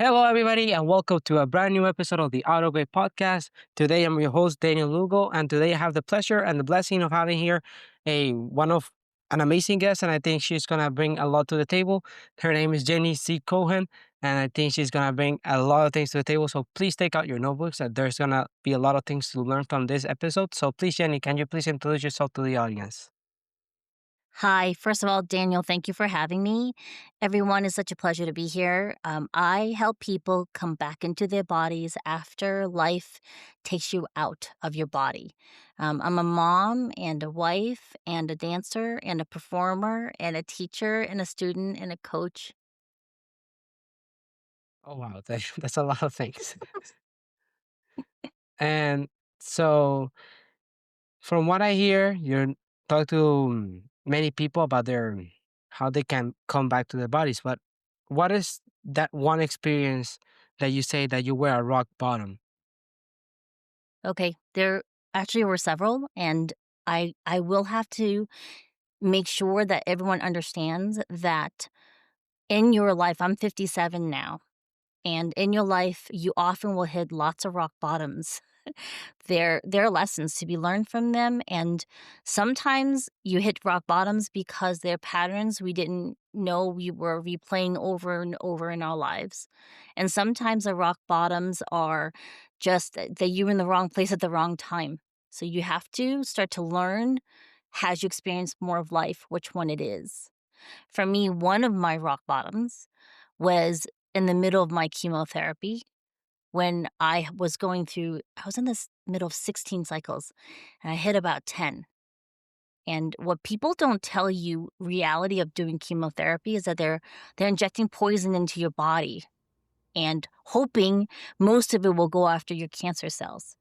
Hello, everybody, and welcome to a brand new episode of the Auto Grade Podcast. Today, I'm your host, Daniel Lugo, and today I have the pleasure and the blessing of having here a one of an amazing guest, and I think she's gonna bring a lot to the table. Her name is Jenny C. Cohen, and I think she's gonna bring a lot of things to the table. So please take out your notebooks. There's gonna be a lot of things to learn from this episode. So please, Jenny, can you please introduce yourself to the audience? Hi. First of all, Daniel, thank you for having me. Everyone, it's such a pleasure to be here. I help people come back into their bodies after life takes you out of your body. I'm a mom and a wife and a dancer and a performer and a teacher and a student and a coach. Oh wow, that's a lot of things. And so from what I hear, you talk to many people about their how they can come back to their bodies. But what is that one experience that you say that you were at rock bottom? Okay, there actually were several, and I will have to make sure that everyone understands that in your life, I'm 57 now. And in your life, you often will hit lots of rock bottoms. There are lessons to be learned from them, and sometimes you hit rock bottoms because they're patterns we didn't know we were replaying over and over in our lives. And sometimes the rock bottoms are just that you're in the wrong place at the wrong time. So you have to start to learn as you experience more of life which one it is. For me, one of my rock bottoms was in the middle of my chemotherapy when I was in this middle of 16 cycles and I hit about 10. And what people don't tell you, reality of doing chemotherapy is that they're injecting poison into your body and hoping most of it will go after your cancer cells.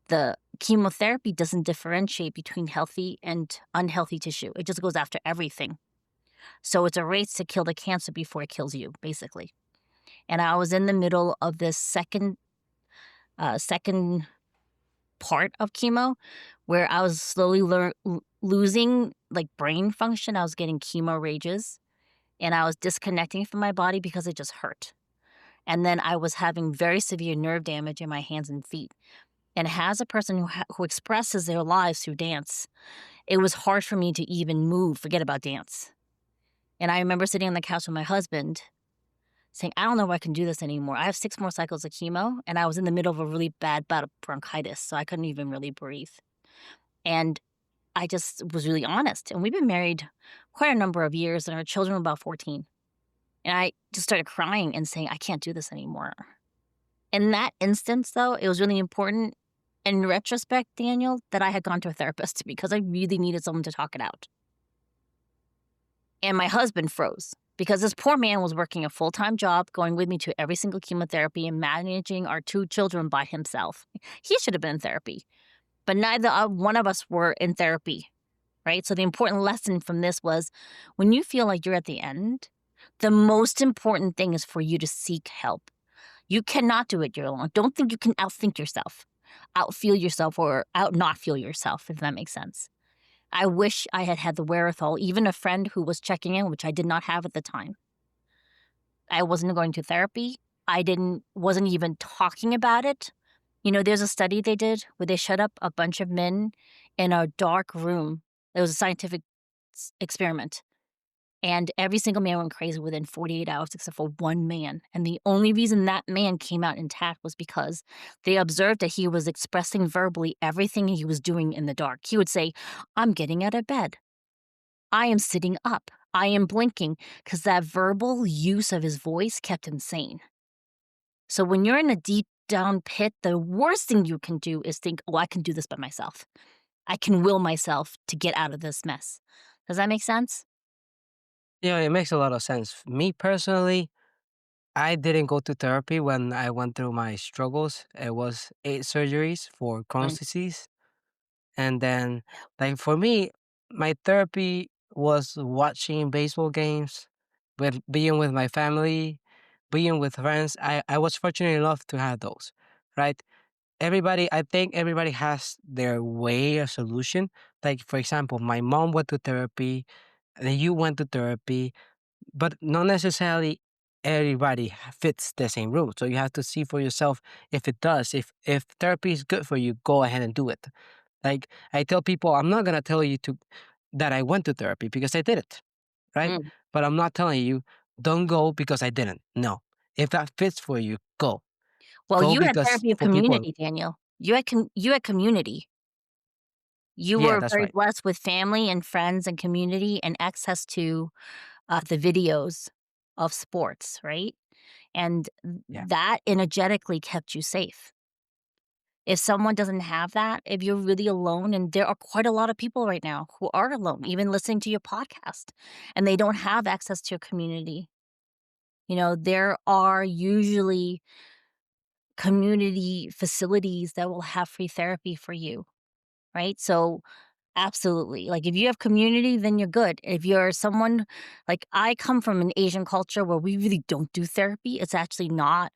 The chemotherapy doesn't differentiate between healthy and unhealthy tissue. It just goes after everything. So it's a race to kill the cancer before it kills you, basically. And I was in the middle of this second part of chemo where I was slowly losing like brain function. I was getting chemo rages and I was disconnecting from my body because it just hurt. And then I was having very severe nerve damage in my hands and feet. And as a person who expresses their lives through dance, it was hard for me to even move, forget about dance. And I remember sitting on the couch with my husband saying, I don't know if I can do this anymore. I have 6 more cycles of chemo, and I was in the middle of a really bad bout of bronchitis, so I couldn't even really breathe. And I just was really honest. And we've been married quite a number of years, and our children were about 14. And I just started crying and saying, I can't do this anymore. In that instance, though, it was really important in retrospect, Daniel, that I had gone to a therapist because I really needed someone to talk it out. And my husband froze because this poor man was working a full-time job, going with me to every single chemotherapy and managing our 2 children by himself. He should have been in therapy, but neither one of us were in therapy, right? So the important lesson from this was when you feel like you're at the end, the most important thing is for you to seek help. You cannot do it alone. Don't think you can outthink yourself, outfeel yourself, or out not feel yourself, if that makes sense. I wish I had had the wherewithal, even a friend who was checking in, which I did not have at the time. I wasn't going to therapy. Wasn't even talking about it. You know, there's a study they did where they shut up a bunch of men in a dark room. It was a scientific experiment. And every single man went crazy within 48 hours except for one man. And the only reason that man came out intact was because they observed that he was expressing verbally everything he was doing in the dark. He would say, I'm getting out of bed. I am sitting up. I am blinking, because that verbal use of his voice kept him sane. So when you're in a deep down pit, the worst thing you can do is think, oh, I can do this by myself. I can will myself to get out of this mess. Does that make sense? Yeah, it makes a lot of sense. Me personally, I didn't go to therapy when I went through my struggles. It was 8 surgeries for Crohn's Mm. disease. And then, like for me, my therapy was watching baseball games, with being with my family, being with friends. I was fortunate enough to have those, right? I think everybody has their way or solution. Like, for example, my mom went to therapy, and you went to therapy, but not necessarily. everybody fits the same rule. So you have to see for yourself if it does. If therapy is good for you, go ahead and do it. Like I tell people, I'm not gonna tell you to that I went to therapy because I did it, right? Mm. But I'm not telling you don't go because I didn't. No, if that fits for you, go. Well, Go you had because therapy of for people, community, Daniel. You had community. You yeah, were that's very right. blessed with family and friends and community and access to, the videos of sports, right? And Yeah. that energetically kept you safe. If someone doesn't have that, if you're really alone, and there are quite a lot of people right now who are alone, even listening to your podcast, and they don't have access to a community. There are usually community facilities that will have free therapy for you, right? So, absolutely. Like, if you have community, then you're good. If you're someone like I come from an Asian culture where we really don't do therapy, it's actually not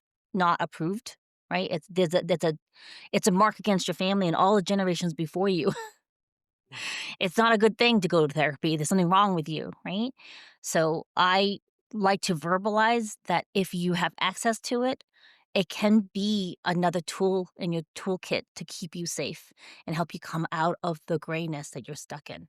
approved, right? It's a mark against your family and all the generations before you. It's not a good thing to go to therapy. There's something wrong with you, right? So I like to verbalize that if you have access to it, it can be another tool in your toolkit to keep you safe and help you come out of the grayness that you're stuck in.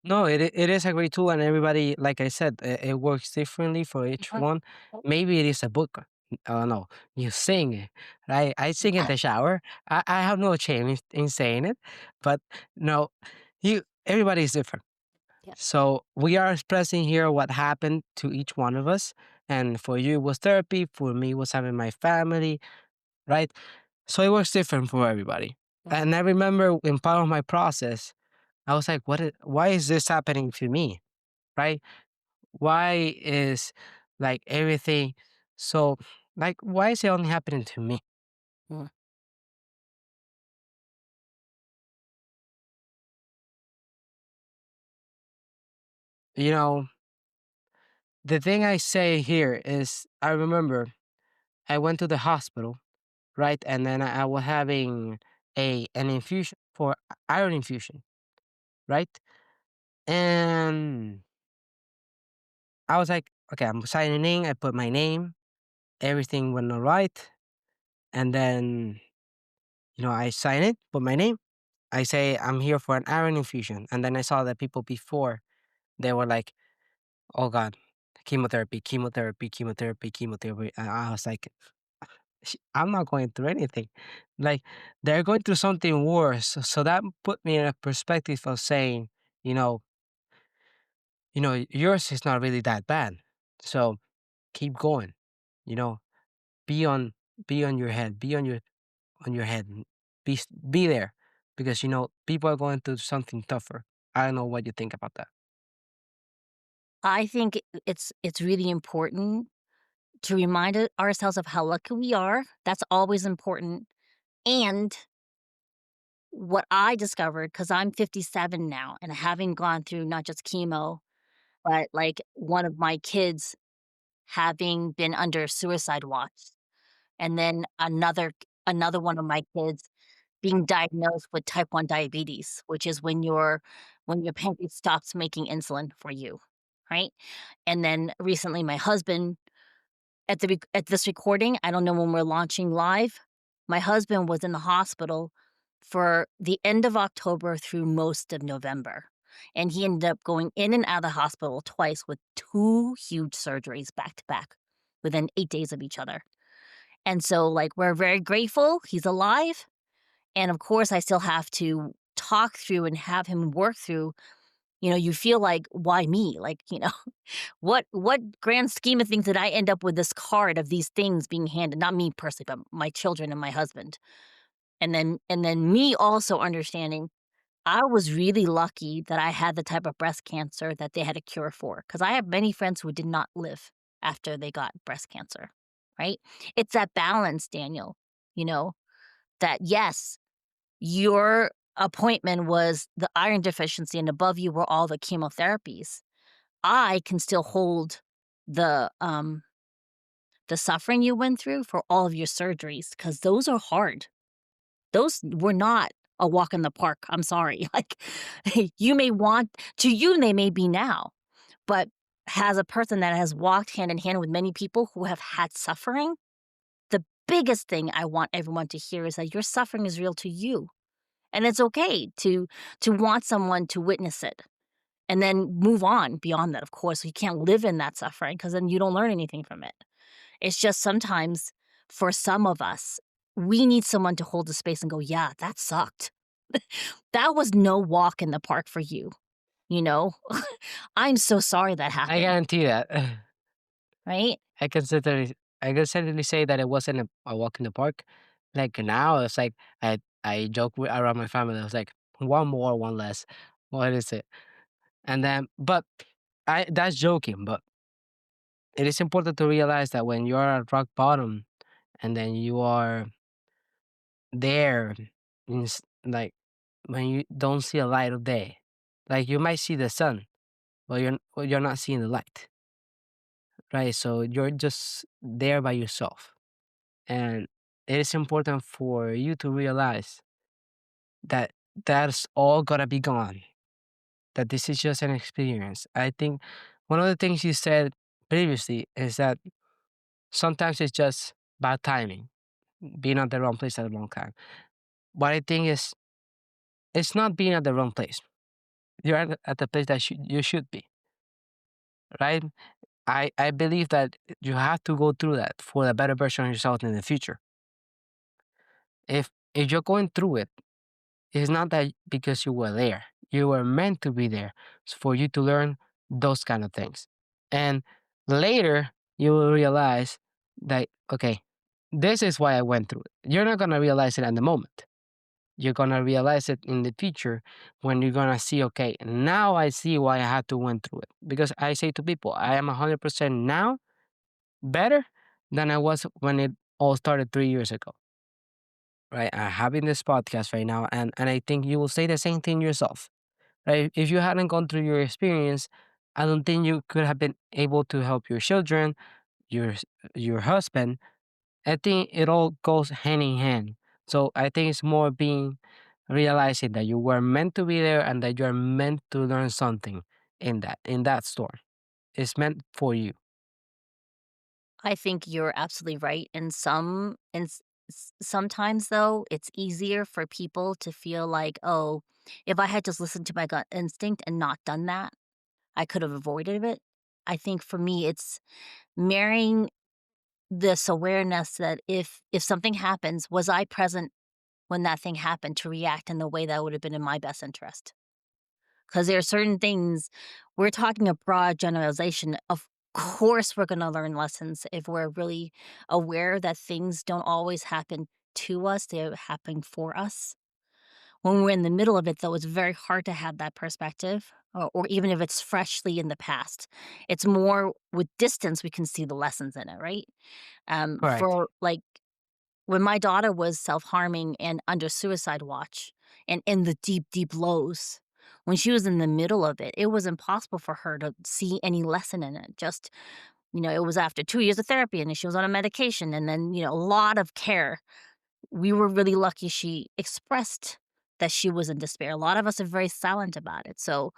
No, it is a great tool, and everybody, like I said, it works differently for each one. Maybe it is a book. No, you sing it, right? I sing in the shower. I have no shame in saying it, but no, everybody is different. Yeah. So we are expressing here what happened to each one of us, and for you it was therapy. For me, it was having my family, right? So it works different for everybody. And I remember in part of my process, I was like, why is this happening to me? Right? Why is like everything so like why is it only happening to me? Mm. You know, the thing I say here is I remember I went to the hospital, right? And then I was having an infusion for iron infusion, right? And I was like, okay, I'm signing in, I put my name, everything went all right. And then, I sign it, put my name. I say I'm here for an iron infusion, and then I saw that people before they were like, "Oh God, chemotherapy, chemotherapy, chemotherapy, chemotherapy." And I was like, I'm not going through anything. Like they're going through something worse." So that put me in a perspective of saying, you know, yours is not really that bad. So keep going. You know, be on be on your head, be on your head, be there because people are going through something tougher. I don't know what you think about that. I think it's really important to remind ourselves of how lucky we are. That's always important. And what I discovered, because I'm 57 now and having gone through not just chemo, but like one of my kids having been under suicide watch, and then another one of my kids being diagnosed with type 1 diabetes, which is when your pancreas stops making insulin for you, right? And then recently my husband at this recording, I don't know when we're launching live, my husband was in the hospital for the end of October through most of November, and he ended up going in and out of the hospital twice with 2 huge surgeries back to back within 8 days of each other. And so, like, we're very grateful he's alive, and of course, I still have to talk through and have him work through. You feel like, "Why me?" Like, what grand scheme of things did I end up with this card of these things being handed, not me personally, but my children and my husband? And then me also understanding I was really lucky that I had the type of breast cancer that they had a cure for, because I have many friends who did not live after they got breast cancer, right? It's that balance, Daniel, you know, that yes, your appointment was the iron deficiency and above you were all the chemotherapies. I can still hold the suffering you went through for all of your surgeries, because those are hard. Those were not a walk in the park, I'm sorry. Like, you may want to you, they may be now, but as a person that has walked hand in hand with many people who have had suffering, the biggest thing I want everyone to hear is that your suffering is real to you. And it's okay to want someone to witness it and then move on beyond that. Of course, you can't live in that suffering because then you don't learn anything from it. It's just sometimes for some of us, we need someone to hold the space and go, yeah, that sucked. That was no walk in the park for you, you know? I'm so sorry that I happened, guarantee that. right? I can certainly I can certainly say that it wasn't a walk in the park. Like now, it's like I joke around my family. I was like, one more, one less. What is it? And then, but I that's joking. But it is important to realize that when you're at rock bottom, and then you are there, like when you don't see a light of day, like you might see the sun, but you're not seeing the light, right? So you're just there by yourself. And it is important for you to realize that that's all gonna be gone, that this is just an experience. I think one of the things you said previously is that sometimes it's just bad timing, being at the wrong place at the wrong time. What I think is it's not being at the wrong place. You're at the place that you should be, right? I believe that you have to go through that for a better version of yourself in the future. If you're going through it, it's not that because you were there. You were meant to be there for you to learn those kind of things. And later, you will realize that, okay, this is why I went through it. You're not going to realize it at the moment. You're going to realize it in the future when you're going to see, okay, now I see why I had to went through it. Because I say to people, I am 100% now better than I was when it all started 3 years ago, right? I'm having this podcast right now, and I think you will say the same thing yourself, right? If you hadn't gone through your experience, I don't think you could have been able to help your children, your your husband. I think it all goes hand in hand. So I think it's more being realizing that you were meant to be there and that you are meant to learn something in that storm. It's meant for you. I think you're absolutely right. Sometimes though, it's easier for people to feel like, oh, if I had just listened to my gut instinct and not done that, I could have avoided it. I think for me, it's marrying this awareness that if something happens, was I present when that thing happened to react in the way that would have been in my best interest? Because there are certain things we're talking a broad generalization. Of course, we're going to learn lessons if we're really aware that things don't always happen to us, they happen for us. When we're in the middle of it, though, it's very hard to have that perspective, or even if it's freshly in the past. It's more with distance, we can see the lessons in it, right? Correct. For like when my daughter was self-harming and under suicide watch and in the deep, deep lows, when she was in the middle of it, it was impossible for her to see any lesson in it. Just, it was after 2 years of therapy and she was on a medication and then, a lot of care. We were really lucky she expressed that she was in despair. A lot of us are very silent about it. So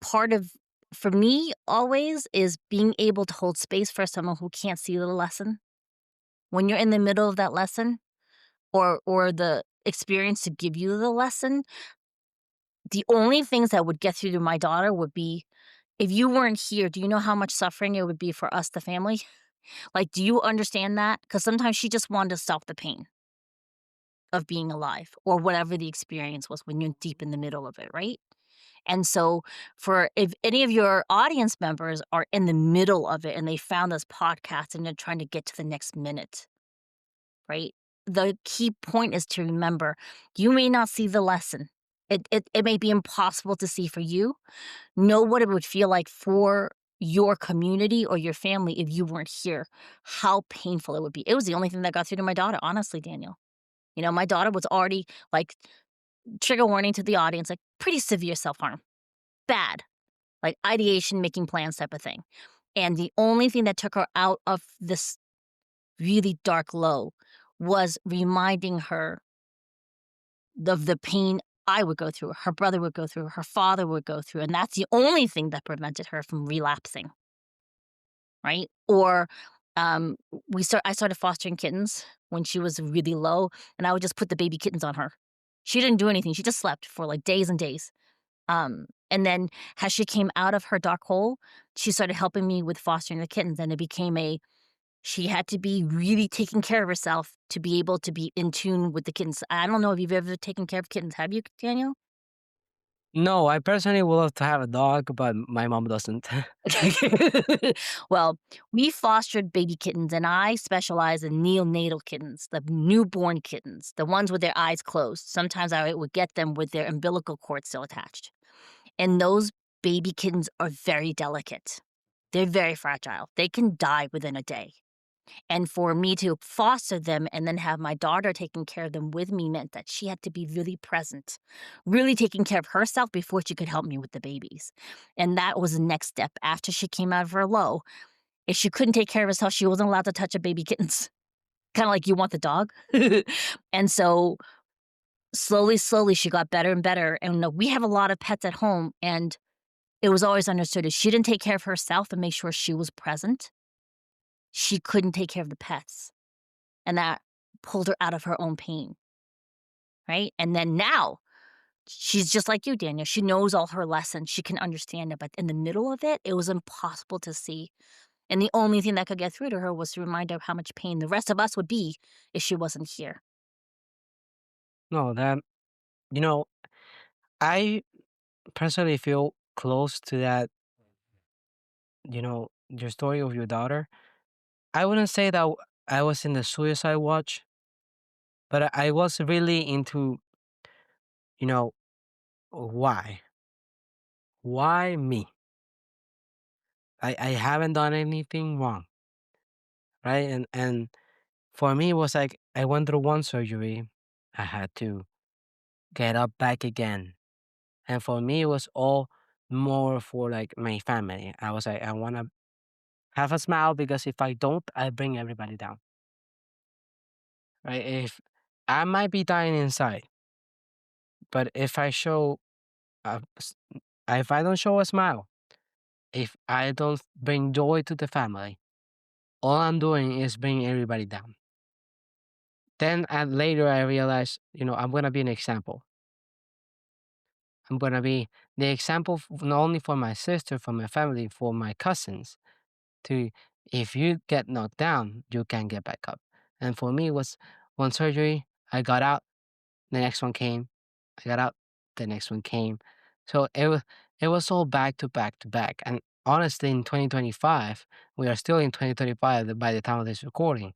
part of for me always is being able to hold space for someone who can't see the lesson. When you're in the middle of that lesson, or the experience to give you the lesson, the only things that would get through to my daughter would be, "If you weren't here, do you know how much suffering it would be for us, the family?" Like, do you understand that? Because sometimes she just wanted to stop the pain of being alive or whatever the experience was when you're deep in the middle of it, right? And so for if any of your audience members are in the middle of it and they found this podcast and they're trying to get to the next minute, right? The key point is to remember you may not see the lesson. It may be impossible to see for you. Know what it would feel like for your community or your family if you weren't here, how painful it would be. It was the only thing that got through to my daughter, honestly, Daniel. My daughter was already like, trigger warning to the audience, like pretty severe self harm, bad, like ideation, making plans type of thing. And the only thing that took her out of this really dark low was reminding her of the pain I would go through, her brother would go through, her father would go through, and that's the only thing that prevented her from relapsing, right? Or um, I started fostering kittens when she was really low, and I would just put the baby kittens on her. She didn't do anything. She just slept for like days and days. And then as she came out of her dark hole, she started helping me with fostering the kittens, and it became a she had to be really taking care of herself to be able to be in tune with the kittens. I don't know if you've ever taken care of kittens. Have you, Daniel? No, I personally would love to have a dog, but my mom doesn't. Well, we fostered baby kittens, and I specialize in neonatal kittens, the newborn kittens, the ones with their eyes closed. Sometimes I would get them with their umbilical cord still attached. And those baby kittens are very delicate. They're very fragile. They can die within a day. And for me to foster them and then have my daughter taking care of them with me meant that she had to be really present, really taking care of herself before she could help me with the babies. And that was the next step after she came out of her low. If she couldn't take care of herself, she wasn't allowed to touch a baby kittens. Kind of like you want the dog. And so slowly, slowly, she got better and better. And we have a lot of pets at home. And it was always understood if she didn't take care of herself and make sure she was present, she couldn't take care of the pets. And that pulled her out of her own pain, right? And then now she's just like you, Daniel. She knows all her lessons. She can understand it. But in the middle of it, it was impossible to see. And the only thing that could get through to her was to remind her of how much pain the rest of us would be if she wasn't here. No, that, you know, I personally feel close to that, your story of your daughter. I wouldn't say that I was in the suicide watch, but I was really into, you know, why? Why me? I haven't done anything wrong, right? And for me, it was like I went through one surgery. I had to get up back again. And for me, it was all more for like my family. I was like, I want to have a smile because if I don't, I bring everybody down, right? If I might be dying inside, but a, s- if I don't show a smile, if I don't bring joy to the family, all I'm doing is bringing everybody down. Then later I realized, I'm gonna be an example. I'm gonna be the example not only for my sister, for my family, for my cousins. To if you get knocked down, you can get back up. And for me, it was one surgery. I got out. The next one came. I got out. The next one came. So it was all back to back to back. And honestly, in 2025, we are still in 2025 by the time of this recording.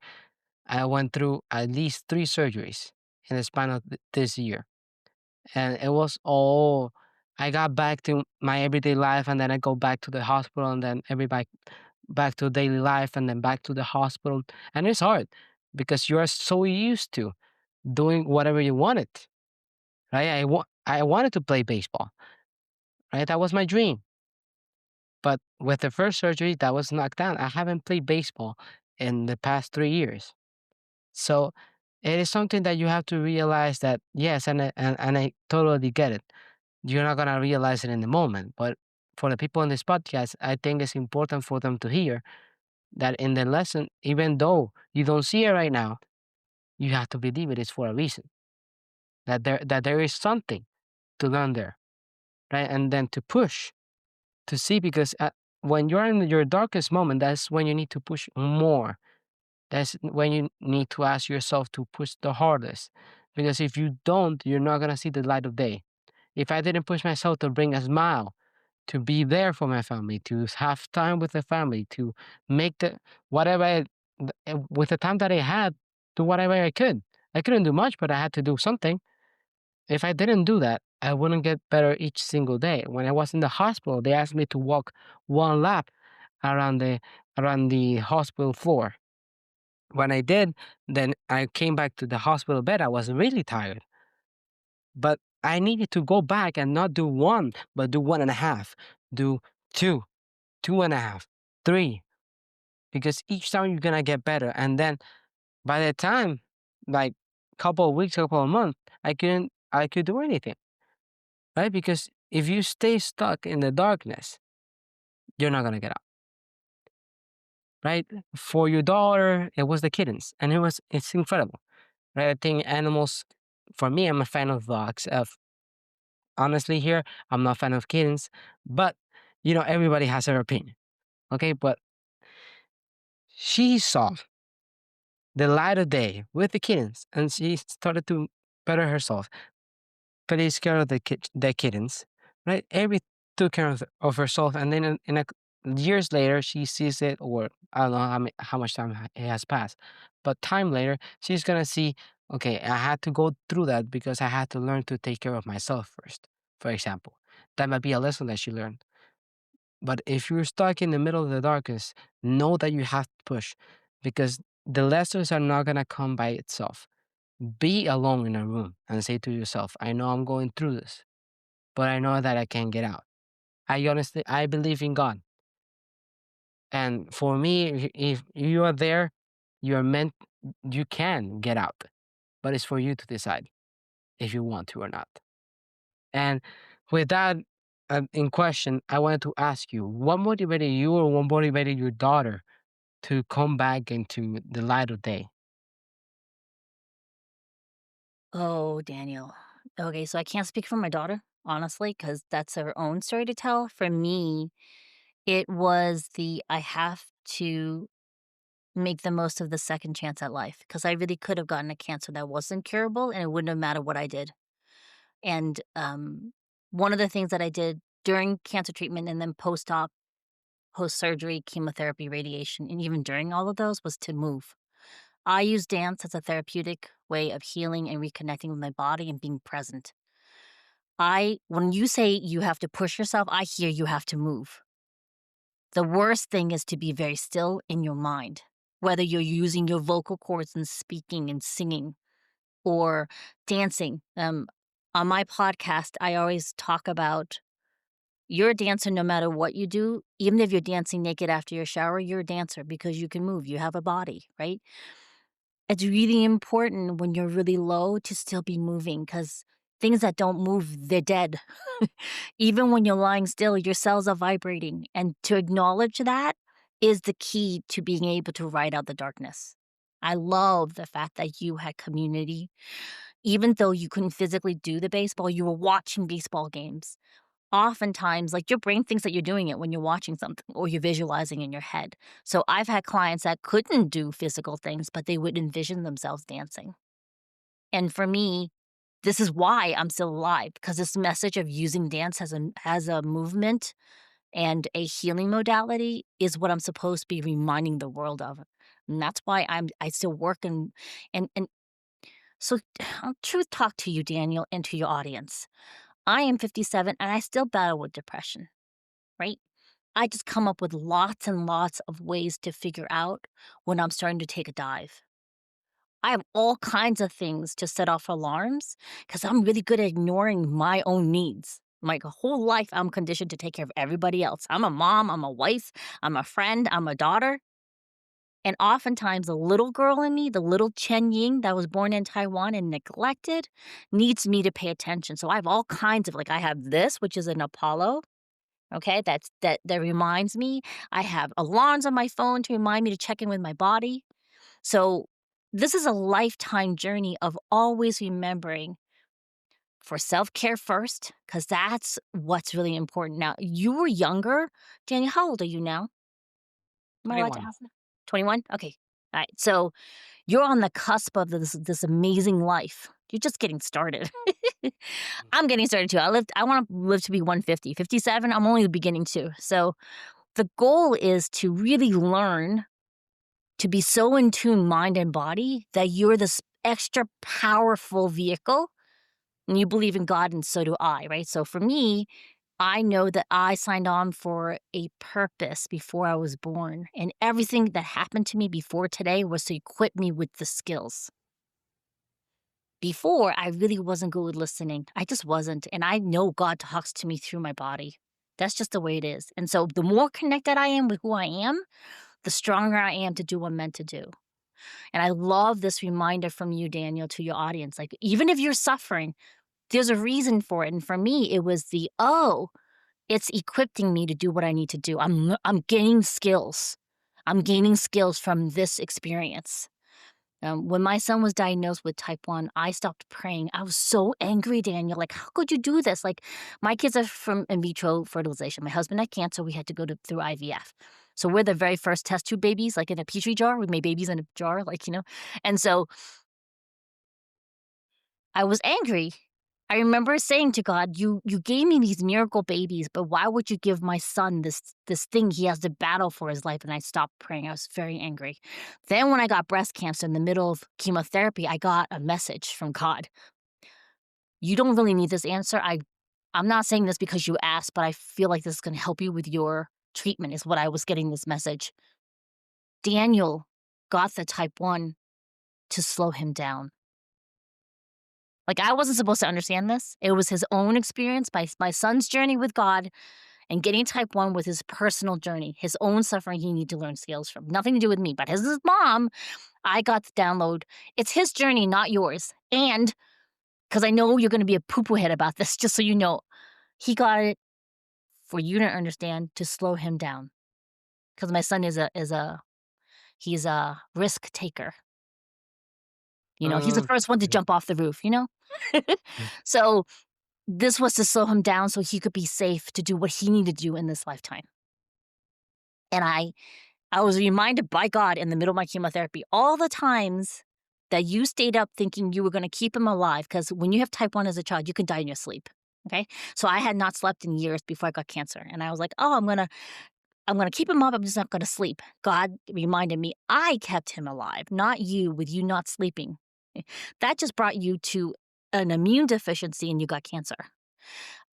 I went through at least three surgeries in the span of this year, and it was all. I got back to my everyday life, and then I go back to the hospital, and then everybody back to daily life, and then back to the hospital. And it's hard because you are so used to doing whatever you wanted, right? I wanted to play baseball, right? That was my dream. But with the first surgery, that was knocked down. I haven't played baseball in the past 3 years. So it is something that you have to realize that yes, and I totally get it. You're not gonna realize it in the moment, but for the people in this podcast, I think it's important for them to hear that in the lesson, even though you don't see it right now, you have to believe it is for a reason. That there is something to learn there, right? And then to push to see because when you're in your darkest moment, that's when you need to push more. That's when you need to ask yourself to push the hardest. Because if you don't, you're not gonna see the light of day. If I didn't push myself to bring a smile, to be there for my family, to have time with the family, to make the whatever with the time that I had, do whatever I could. I couldn't do much, but I had to do something. If I didn't do that, I wouldn't get better each single day. When I was in the hospital, they asked me to walk one lap around the around the hospital floor. When I did, then I came back to the hospital bed. I was really tired, but I needed to go back and not do one, but do one and a half, do two, two and a half, three, because each time you're gonna get better. And then by the time, like couple of weeks, couple of months, I could do anything. right? Because if you stay stuck in the darkness, you're not gonna get out, right? For your daughter, it was the kittens, and it's incredible, right? I think animals. For me, I'm a fan of dogs. Honestly, here I'm not a fan of kittens, but everybody has their opinion, okay? But she saw the light of day with the kittens, and she started to better herself, takes care of the kittens, right? Every took care of herself, and then years later, she sees it, or I don't know how much time it has passed, but time later, she's gonna see, okay, I had to go through that because I had to learn to take care of myself first. For example, that might be a lesson that she learned. But if you're stuck in the middle of the darkness, know that you have to push, because the lessons are not gonna come by itself. Be alone in a room and say to yourself, I know I'm going through this, but I know that I can get out. I believe in God. And for me, if you are there, you're meant, you can get out, but it's for you to decide if you want to or not. And with that in question, I wanted to ask you, what motivated you or what motivated your daughter to come back into the light of day? Oh, Daniel. Okay, so I can't speak for my daughter, honestly, because that's her own story to tell. For me, it was I have to make the most of the second chance at life because I really could have gotten a cancer that wasn't curable and it wouldn't have mattered what I did. And one of the things that I did during cancer treatment and then post op, post surgery, chemotherapy, radiation, and even during all of those was to move. I use dance as a therapeutic way of healing and reconnecting with my body and being present. When you say you have to push yourself, I hear you have to move. The worst thing is to be very still in your mind, whether you're using your vocal cords and speaking and singing or dancing. On my podcast, I always talk about you're a dancer no matter what you do. Even if you're dancing naked after your shower, you're a dancer because you can move. You have a body, right? It's really important when you're really low to still be moving because things that don't move, they're dead. Even when you're lying still, your cells are vibrating. And to acknowledge that is the key to being able to ride out the darkness. I love the fact that you had community. Even though you couldn't physically do the baseball, you were watching baseball games. Oftentimes, like your brain thinks that you're doing it when you're watching something or you're visualizing in your head. So I've had clients that couldn't do physical things, but they would envision themselves dancing. And for me, this is why I'm still alive because this message of using dance as a movement and a healing modality is what I'm supposed to be reminding the world of. And that's why I still work and so truth talk to you, Daniel, and to your audience. I am 57 and I still battle with depression, right? I just come up with lots and lots of ways to figure out when I'm starting to take a dive. I have all kinds of things to set off alarms because I'm really good at ignoring my own needs. My whole life, I'm conditioned to take care of everybody else. I'm a mom, I'm a wife, I'm a friend, I'm a daughter. And oftentimes, the little girl in me, the little Chen Ying that was born in Taiwan and neglected, needs me to pay attention. So I have all kinds of I have this, which is an Apollo. Okay, that reminds me. I have alarms on my phone to remind me to check in with my body. So this is a lifetime journey of always remembering for self-care first, because that's what's really important. Now, you were younger. Daniel, how old are you now? Am I allowed to 21. ask that? 21? Okay. All right. So you're on the cusp of this amazing life. You're just getting started. I'm getting started too. I want to live to be 150. 57, I'm only the beginning too. So the goal is to really learn to be so in tune mind and body that you're this extra powerful vehicle and you believe in God and so do I, right? So for me, I know that I signed on for a purpose before I was born and everything that happened to me before today was to equip me with the skills. Before, I really wasn't good with listening. I just wasn't. And I know God talks to me through my body. That's just the way it is. And so the more connected I am with who I am, the stronger I am to do what I'm meant to do. And I love this reminder from you, Daniel, to your audience. Like, even if you're suffering, There's a reason for it, and for me, it was oh, it's equipping me to do what I need to do. I'm gaining skills. I'm gaining skills from this experience. When my son was diagnosed with type 1, I stopped praying. I was so angry, Daniel. Like, how could you do this? Like, my kids are from in vitro fertilization. My husband had cancer. We had to go through IVF. So we're the very first test tube babies, like in a petri jar. We made babies in a jar, And so I was angry. I remember saying to God, "You gave me these miracle babies, but why would you give my son this thing he has to battle for his life?" And I stopped praying. I was very angry. Then when I got breast cancer in the middle of chemotherapy, I got a message from God. You don't really need this answer. I'm not saying this because you asked, but I feel like this is going to help you with your treatment, is what I was getting this message. Daniel got the type 1 to slow him down. Like, I wasn't supposed to understand this. It was his own experience. My son's journey with God and getting type 1 was his personal journey, his own suffering he needed to learn skills from. Nothing to do with me, but as his mom, I got the download. It's his journey, not yours. And because I know you're going to be a poo-poo head about this, just so you know, he got it for you to understand, to slow him down. Because my son he's a risk taker. He's the Mm, first one to mm, jump off the roof. mm. So this was to slow him down so he could be safe to do what he needed to do in this lifetime. And I was reminded by God in the middle of my chemotherapy all the times that you stayed up thinking you were going to keep him alive, because when you have type 1 as a child, you can die in your sleep. Okay. So I had not slept in years before I got cancer. And I was like, oh, I'm gonna keep him up. I'm just not gonna sleep. God reminded me I kept him alive, not you, with you not sleeping. That just brought you to an immune deficiency and you got cancer.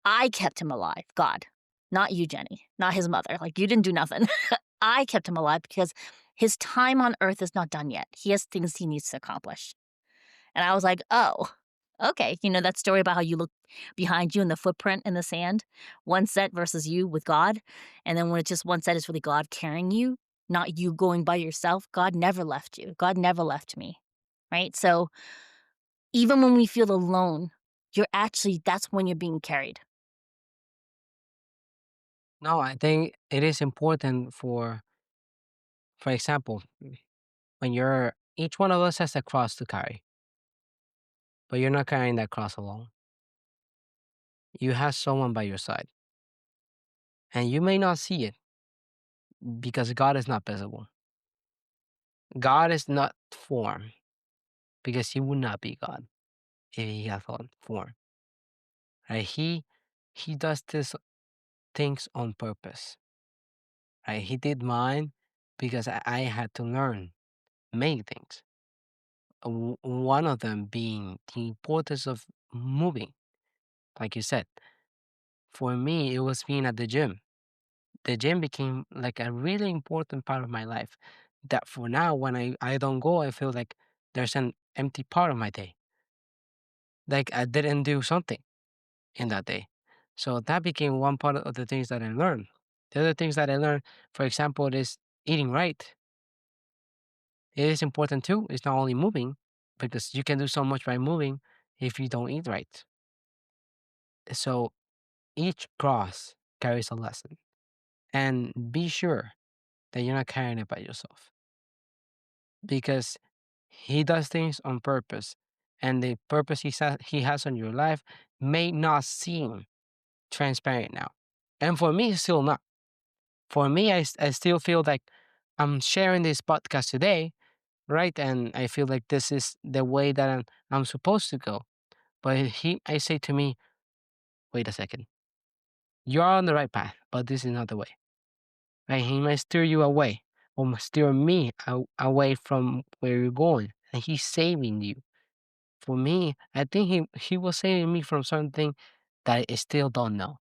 I kept him alive, God, not you, Jenny, not his mother. Like, you didn't do nothing. I kept him alive because his time on earth is not done yet. He has things he needs to accomplish. And I was like, oh, okay. That story about how you look behind you and the footprint in the sand, one set versus you with God. And then when it's just one set, it's really God carrying you, not you going by yourself. God never left you. God never left me. Right. So even when we feel alone, that's when you're being carried. No, I think it is important for example, when you're each one of us has a cross to carry, but you're not carrying that cross alone. You have someone by your side, and you may not see it because God is not visible. God is not form because He would not be God if He had form. Right? He does this things on purpose. Right? He did mine because I had to learn many things. One of them being the importance of moving. Like you said, for me, it was being at the gym. The gym became like a really important part of my life. That for now, when I don't go, I feel like there's an empty part of my day. Like I didn't do something in that day. So that became one part of the things that I learned. The other things that I learned, for example, is eating right. It is important too. It's not only moving, because you can do so much by moving if you don't eat right. So each cross carries a lesson. And be sure that you're not carrying it by yourself, because he does things on purpose. And the purpose he has on your life may not seem transparent now. And for me, it's still not. For me, I still feel like I'm sharing this podcast today, right? And I feel like this is the way that I'm supposed to go. But I say to me, wait a second, you're on the right path, but this is not the way. Right? He might steer you away, or might steer me away from where you're going, and he's saving you. For me, I think he was saving me from something that I still don't know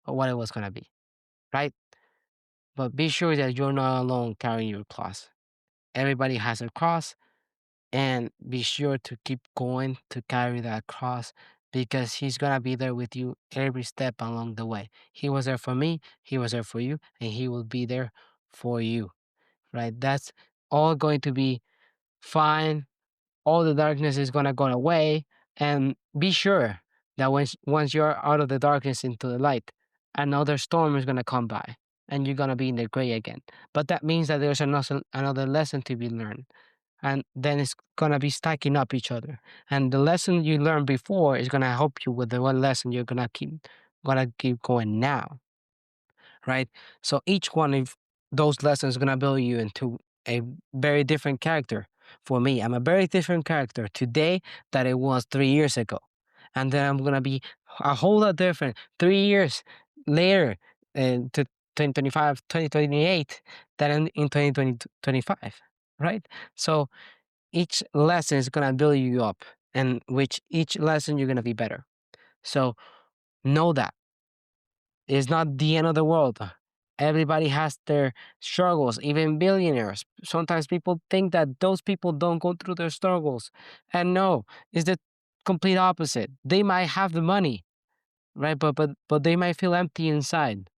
what it was gonna be, right? But be sure that you're not alone carrying your cross. Everybody has a cross, and be sure to keep going to carry that cross, because he's gonna be there with you every step along the way. He was there for me, he was there for you, and he will be there for you, right? That's all going to be fine. All the darkness is gonna go away, And be sure that once you're out of the darkness into the light, another storm is gonna come by, and you're gonna be in the gray again. But that means that there's another lesson to be learned, and then it's gonna be stacking up each other. And the lesson you learned before is gonna help you with the one lesson you're gonna keep going now, right? So each one of those lessons is gonna build you into a very different character. For me, I'm a very different character today than it was 3 years ago, and then I'm gonna be a whole lot different 3 years later, to 2025, 2028, than in 2025, right? So each lesson is gonna build you up, and which each lesson you're gonna be better. So know that it's not the end of the world. Everybody has their struggles, even billionaires. Sometimes people think that those people don't go through their struggles. And no, it's the complete opposite. They might have the money, right? But they might feel empty inside.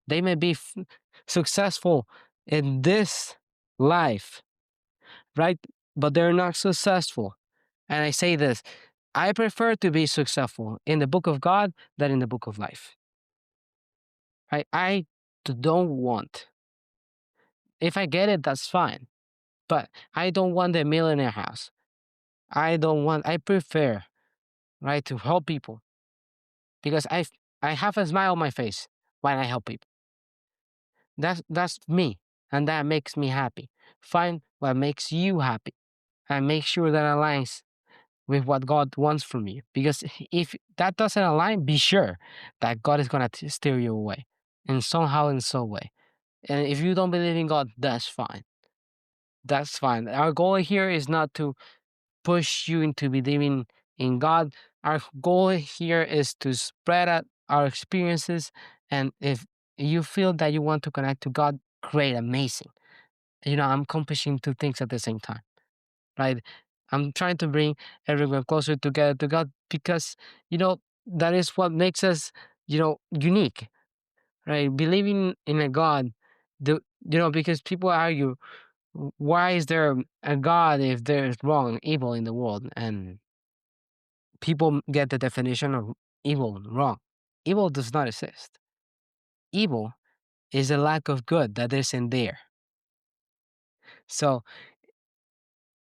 They may be successful in this life, right? But they're not successful. And I say this, I prefer to be successful in the book of God than in the book of life. I don't want. If I get it, that's fine. But I don't want the millionaire house. I prefer, right, to help people because I have a smile on my face when I help people. That's me. And that makes me happy. Find what makes you happy and make sure that aligns with what God wants from you. Because if that doesn't align, be sure that God is gonna steer you away in somehow in some way. And if you don't believe in God, that's fine. That's fine. Our goal here is not to push you into believing in God. Our goal here is to spread out our experiences. And if you feel that you want to connect to God, great, amazing. I'm accomplishing two things at the same time, right? I'm trying to bring everyone closer together to God because, that is what makes us, unique, right? Believing in a God, because people argue, why is there a God if there's wrong, evil in the world? And people get the definition of evil wrong. Evil does not exist. Evil is a lack of good that isn't there. So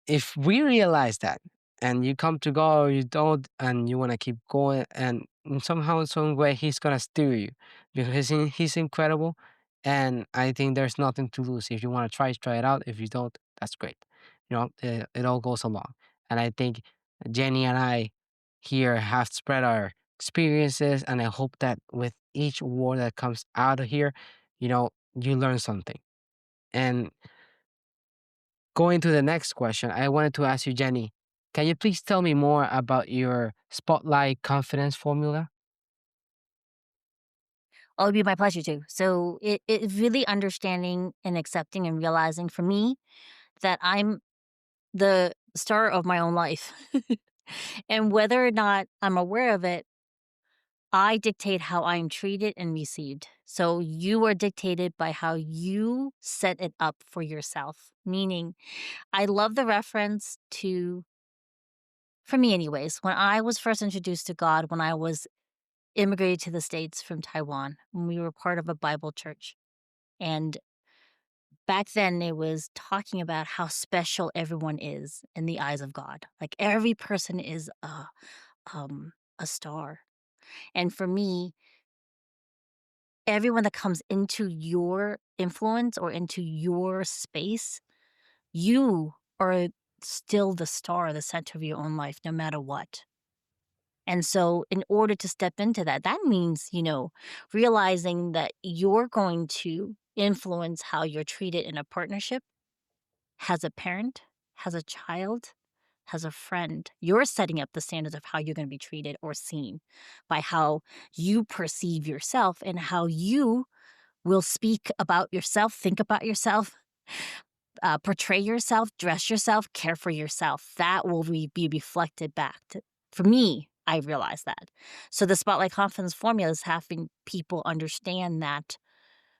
if we realize that and you come to God or you don't and you want to keep going and somehow in some way he's gonna steer you because he's incredible, and I think there's nothing to lose. If you want to try it out. If you don't, that's great. It all goes along. And I think Jenny and I here have spread our experiences, and I hope that with each word that comes out of here, you learn something. And going to the next question, I wanted to ask you, Jenny, can you please tell me more about your spotlight confidence formula? Oh, it'd be my pleasure to. So it's really understanding and accepting and realizing for me that I'm the star of my own life. And whether or not I'm aware of it, I dictate how I'm treated and received. So you are dictated by how you set it up for yourself. Meaning, I love the reference to, for me anyways, when I was first introduced to God, when I was immigrated to the States from Taiwan, when we were part of a Bible church. And back then it was talking about how special everyone is in the eyes of God. Like every person is a star. And for me, everyone that comes into your influence or into your space, you are still the star, the center of your own life, no matter what. And so, in order to step into that, that means, realizing that you're going to influence how you're treated in a partnership, as a parent, as a child, as a friend. You're setting up the standards of how you're going to be treated or seen by how you perceive yourself and how you will speak about yourself, think about yourself, portray yourself, dress yourself, care for yourself. That will be reflected back. For me, I realize that. So the Spotlight Confidence formula is having people understand that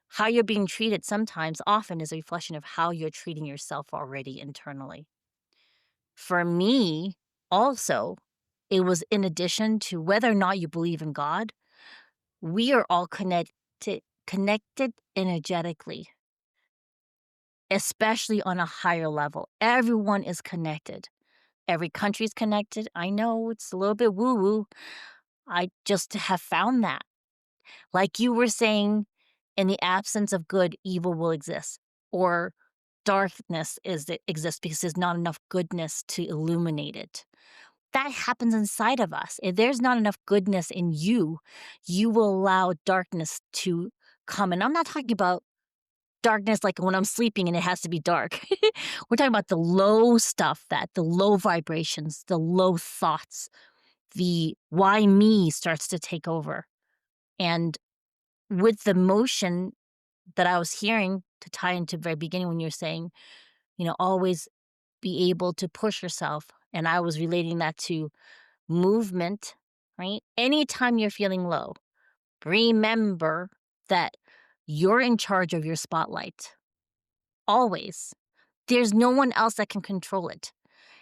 how you're being treated sometimes often is a reflection of how you're treating yourself already internally. For me, also, it was in addition to whether or not you believe in God, we are all connected energetically, especially on a higher level. Everyone is connected. Every country is connected. I know it's a little bit woo-woo. I just have found that. Like you were saying, in the absence of good, evil will exist. Or darkness exists because there's not enough goodness to illuminate it. That happens inside of us. If there's not enough goodness in you, you will allow darkness to come. And I'm not talking about darkness like when I'm sleeping and it has to be dark. We're talking about the low stuff, the low vibrations, the low thoughts, the why me starts to take over. And with the motion that I was hearing, to tie into the very beginning when you're saying, always be able to push yourself. And I was relating that to movement, right? Anytime you're feeling low, remember that you're in charge of your spotlight. Always. There's no one else that can control it.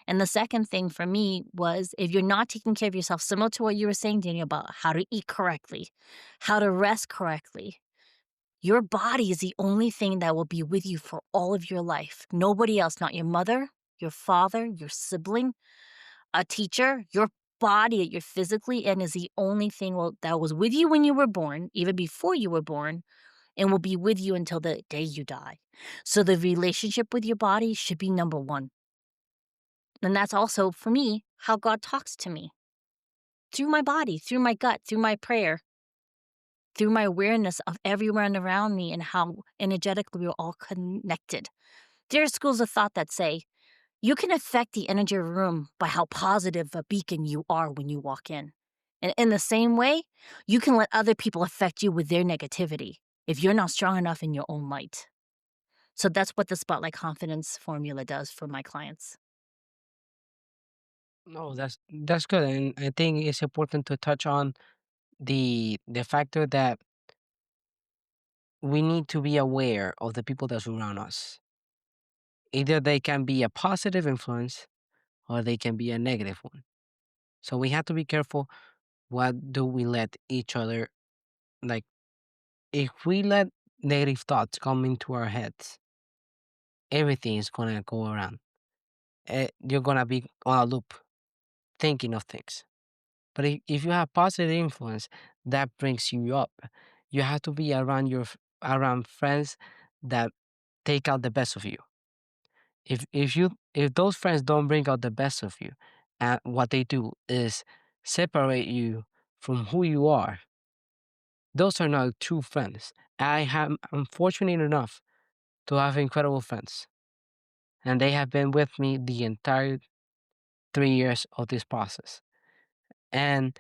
And the second thing for me was, if you're not taking care of yourself, similar to what you were saying, Daniel, about how to eat correctly, how to rest correctly, your body is the only thing that will be with you for all of your life. Nobody else, not your mother, your father, your sibling, a teacher. Your body that you're physically in is the only thing that was with you when you were born, even before you were born, and will be with you until the day you die. So the relationship with your body should be number one. And that's also, for me, how God talks to me. Through my body, through my gut, through my prayer, through my awareness of everyone around me and how energetically we're all connected. There are schools of thought that say you can affect the energy of a room by how positive a beacon you are when you walk in. And in the same way, you can let other people affect you with their negativity if you're not strong enough in your own light. So that's what the Spotlight Confidence formula does for my clients. No, that's good, and I think it's important to touch on the factor that we need to be aware of the people that surround us. Either they can be a positive influence or they can be a negative one. So we have to be careful what do we let each other, like, if we let negative thoughts come into our heads, everything is gonna go around. You're gonna be on a loop thinking of things. But if you have positive influence, that brings you up. You have to be around around friends that take out the best of you. If those friends don't bring out the best of you, and what they do is separate you from who you are, those are not true friends. I'm fortunate enough to have incredible friends, and they have been with me the entire 3 years of this process. And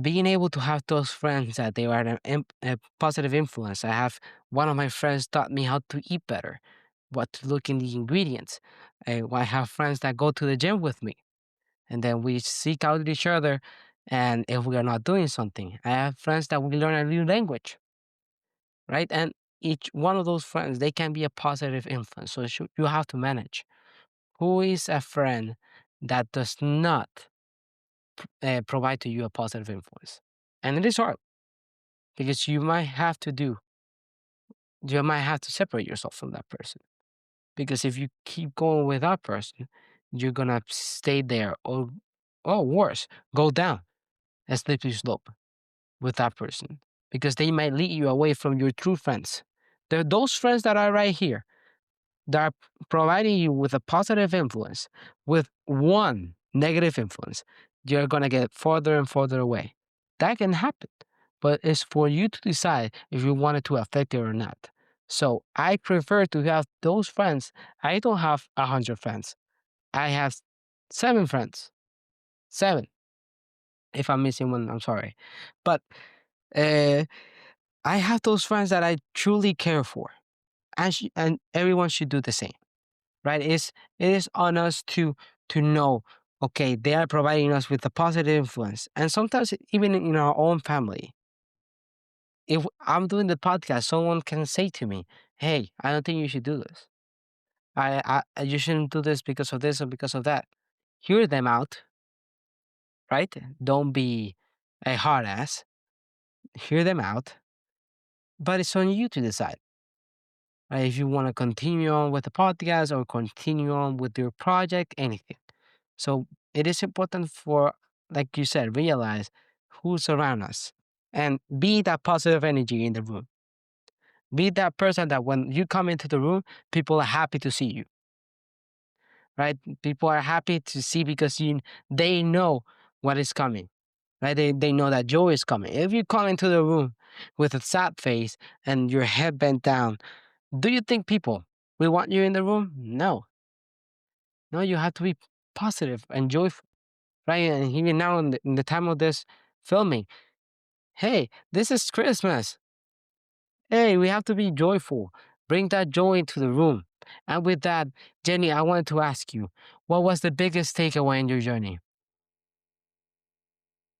being able to have those friends that they are a positive influence. I have one of my friends taught me how to eat better, what to look in the ingredients. I have friends that go to the gym with me, and then we seek out each other. And if we are not doing something, I have friends that we learn a new language, right? And each one of those friends, they can be a positive influence. So you have to manage who is a friend that does not provide to you a positive influence. And it is hard because you might have to separate yourself from that person. Because if you keep going with that person, you're gonna stay there or worse, go down a slippery slope with that person. Because they might lead you away from your true friends. Those friends that are right here that are providing you with a positive influence, with one negative influence, you're going to get further and further away. That can happen, but it's for you to decide if you want it to affect it or not. So I prefer to have those friends. I don't have 100 friends. I have 7 friends. 7. If I'm missing one, I'm sorry. But uh, I have those friends that I truly care for. And everyone should do the same, right? It is on us to know, okay, they are providing us with a positive influence, and sometimes even in our own family. If I'm doing the podcast, someone can say to me, "Hey, I don't think you should do this. You shouldn't do this because of this or because of that." Hear them out, right? Don't be a hard ass. Hear them out, but it's on you to decide, right? If you want to continue on with the podcast or continue on with your project, anything. So it is important for, like you said, realize who's around us and be that positive energy in the room. Be that person that when you come into the room, people are happy to see you, right? People are happy to see because they know what is coming, right? They know that joy is coming. If you come into the room with a sad face and your head bent down, do you think people will want you in the room? No. No, you have to be positive and joyful, right? And even now in the time of this filming, hey, this is Christmas. Hey, we have to be joyful. Bring that joy into the room. And with that, Jenny, I wanted to ask you, what was the biggest takeaway in your journey?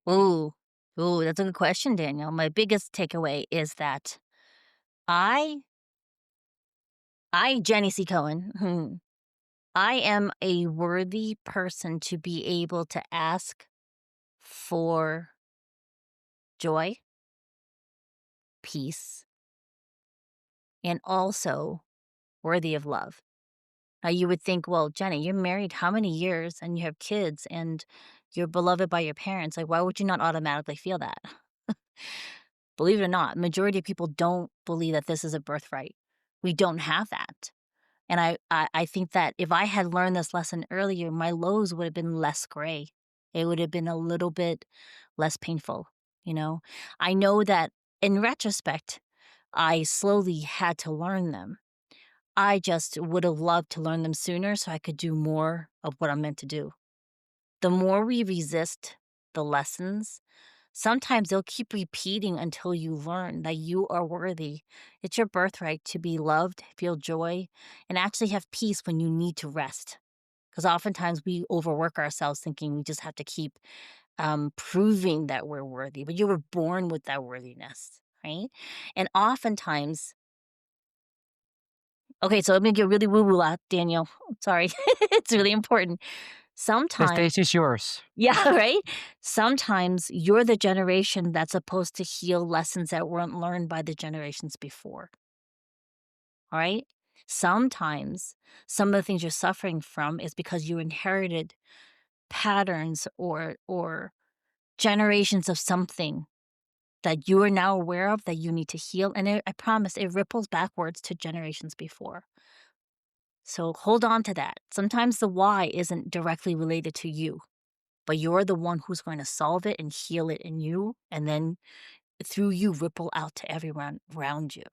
Ooh, ooh, that's a good question, Daniel. My biggest takeaway is that I, Jenny C. Cohen, I am a worthy person to be able to ask for joy, peace, and also worthy of love. Now, you would think, well, Jenny, you're married how many years and you have kids and you're beloved by your parents. Like, why would you not automatically feel that? Believe it or not, majority of people don't believe that this is a birthright. We don't have that. And I think that if I had learned this lesson earlier, my lows would have been less gray. It would have been a little bit less painful, you know? I know that in retrospect, I slowly had to learn them. I just would have loved to learn them sooner so I could do more of what I'm meant to do. The more we resist the lessons, sometimes they'll keep repeating until you learn that you are worthy. It's your birthright to be loved, feel joy, and actually have peace when you need to rest. Because oftentimes we overwork ourselves thinking we just have to keep proving that we're worthy, but you were born with that worthiness, right? And oftentimes, okay, so let me get really woo woo out, Daniel. Sorry, it's really important. The Sometimes, stage is yours. yeah, right? Sometimes you're the generation that's supposed to heal lessons that weren't learned by the generations before. All right? Sometimes some of the things you're suffering from is because you inherited patterns or generations of something that you are now aware of that you need to heal. And I promise it ripples backwards to generations before. So hold on to that. Sometimes the why isn't directly related to you, but you're the one who's going to solve it and heal it in you, and then through you ripple out to everyone around you.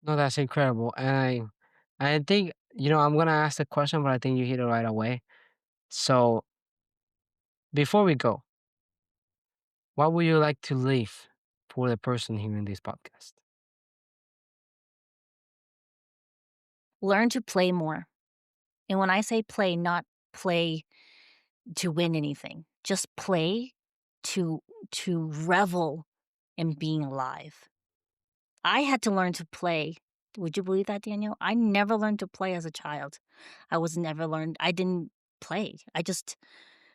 No, that's incredible. I think, I'm gonna ask the question, but I think you hit it right away. So before we go, what would you like to leave for the person hearing this podcast? Learn to play more. And when I say play, not play to win anything, just play to revel in being alive. I had to learn to play. Would you believe that, Daniel? I never learned to play as a child. I didn't play. I just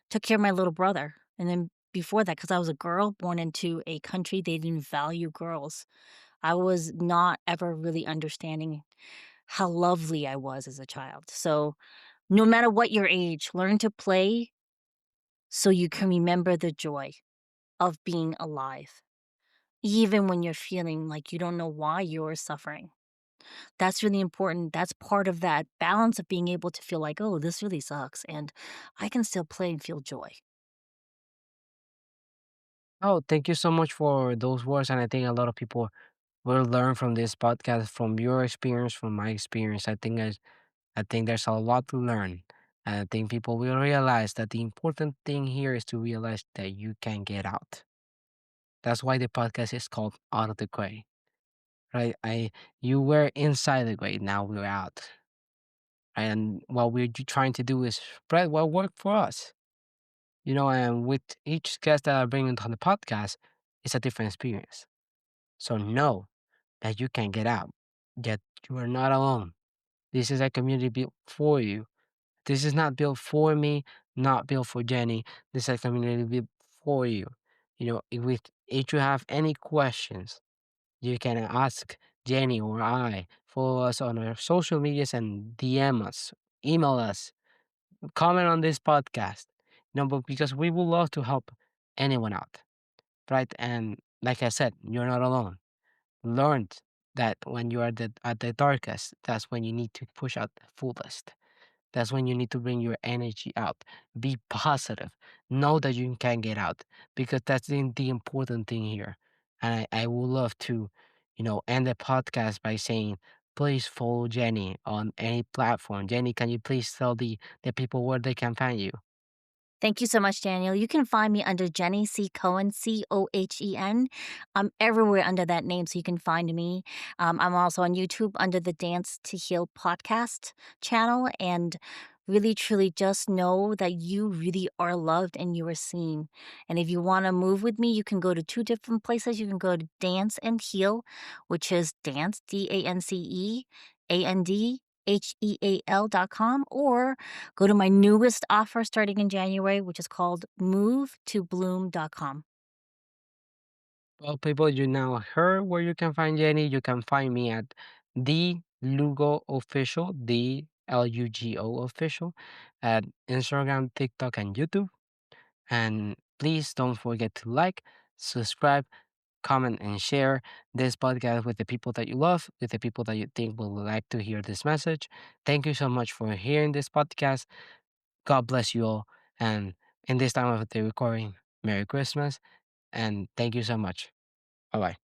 took care of my little brother. And then before that, because I was a girl born into a country they didn't value girls, I was not ever really understanding how lovely I was as a child. So no matter what your age, learn to play so you can remember the joy of being alive, even when you're feeling like you don't know why you're suffering. That's really important. That's part of that balance of being able to feel like, oh, this really sucks. And I can still play and feel joy. Oh, thank you so much for those words. And I think a lot of people will learn from this podcast, from your experience, from my experience. I think there's a lot to learn. And I think people will realize that the important thing here is to realize that you can get out. That's why the podcast is called Out of the Gray, right? You were inside the gray, now we're out. And what we're trying to do is spread what worked for us. And with each guest that I bring into the podcast, it's a different experience. So know that you can get out, yet you are not alone. This is a community built for you. This is not built for me, not built for Jenny. This is a community built for you. If you have any questions, you can ask Jenny or I. Follow us on our social medias and DM us, email us, comment on this podcast. But because we would love to help anyone out, right? And like I said, you're not alone. Learned that when you are at the darkest, that's when you need to push out the fullest. That's when you need to bring your energy out. Be positive. Know that you can get out because that's the important thing here. And I would love to, end the podcast by saying, please follow Jenny on any platform. Jenny, can you please tell the people where they can find you? Thank you so much, Daniel. You can find me under Jenny C. Cohen, Cohen. I'm everywhere under that name, so you can find me. I'm also on YouTube under the Dance to Heal podcast channel. And really, truly just know that you really are loved and you are seen. And if you want to move with me, you can go to two different places. You can go to Dance and Heal, which is dance, DANCEANDHEAL.com, or go to my newest offer starting in January, which is called movetobloom.com. Well, people, you now heard where you can find Jenny. You can find me at the Lugo official, DLUGO official, at Instagram, TikTok, and YouTube. And please don't forget to like, subscribe, comment, and share this podcast with the people that you love, with the people that you think will like to hear this message. Thank you so much for hearing this podcast. God bless you all. And in this time of the recording, Merry Christmas. And thank you so much. Bye bye.